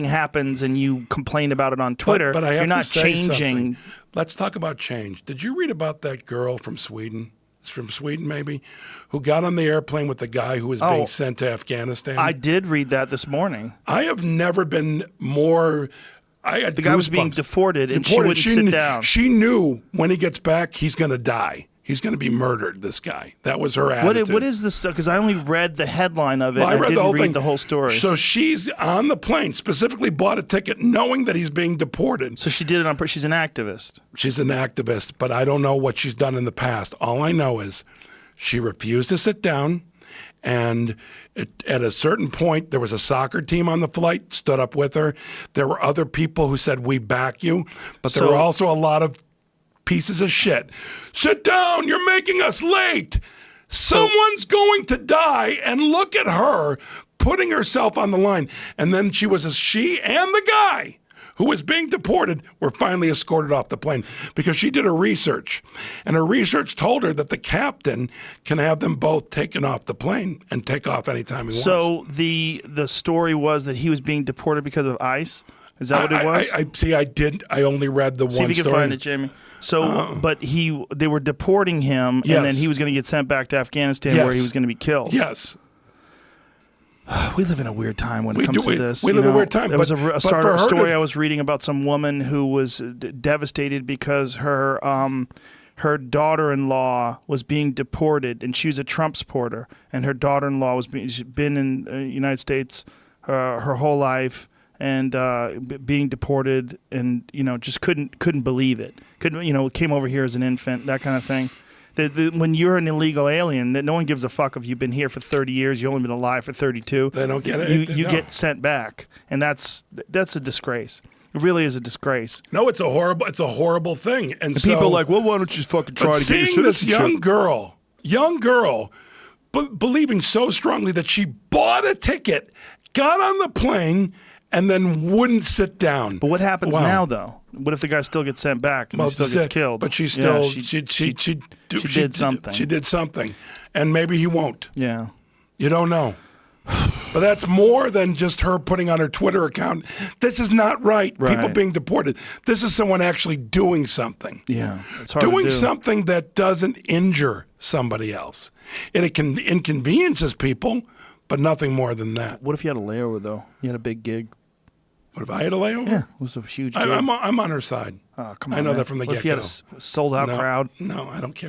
happens and you complain about it on Twitter, but I have you're not to say changing. something. Let's talk about change. Did you read about that girl from Sweden? It's from Sweden, maybe, who got on the airplane with the guy who was being sent to Afghanistan? I did read that this morning. I have never been more. The guy was being deported, and she wouldn't sit down. She knew when he gets back, he's going to die. He's going to be murdered, this guy. That was her attitude. What is this stuff? Because I only read the headline of it. Well, I didn't read thing. the whole story. So she's on the plane, specifically bought a ticket knowing that he's being deported. So she did it on purpose. She's an activist. She's an activist, but I don't know what she's done in the past. All I know is she refused to sit down. And at a certain point, there was a soccer team on the flight, stood up with her. There were other people who said, we back you. But there were also a lot of pieces of shit. Sit down, you're making us late. Someone's going to die, and look at her putting herself on the line. And then she and the guy who was being deported were finally escorted off the plane because she did her research. And her research told her that the captain can have them both taken off the plane and take off anytime he wants. So the story was that he was being deported because of ICE? Is that what it was? I only read the one story. See if you can find it, Jamie. So, but they were deporting him, yes. and then he was going to get sent back to Afghanistan where he was going to be killed. Yes. We live in a weird time when it comes to this. We live in a weird time. There was a story I was reading about some woman who was devastated because her daughter-in-law was being deported, and she was a Trump supporter, and her daughter-in-law she'd been in the United States her whole life, and being deported, and just couldn't believe it. Came over here as an infant, that kind of thing. When you're an illegal alien, no one gives a fuck if you've been here for 30 years, you've only been alive for 32. They don't get it. You get sent back, and that's a disgrace. It really is a disgrace. No, it's a horrible thing. And so, people are like, well, why don't you just fucking try to get your citizenship? This young girl, believing so strongly that she bought a ticket, got on the plane, and then wouldn't sit down. But what happens now, though? What if the guy still gets sent back and he still gets killed? But she still she did something. She did something, and maybe he won't. Yeah, you don't know. But that's more than just her putting on her Twitter account. This is not right. People being deported. This is someone actually doing something. Yeah, it's hard to do. Something that doesn't injure somebody else. It inconveniences people, but nothing more than that. What if you had a layover though? You had a big gig. What if I had a layover? Yeah, it was a huge gig. I'm on her side. Oh, come on, I know man. that from the get-go. What if you had a sold-out crowd? No, I don't care.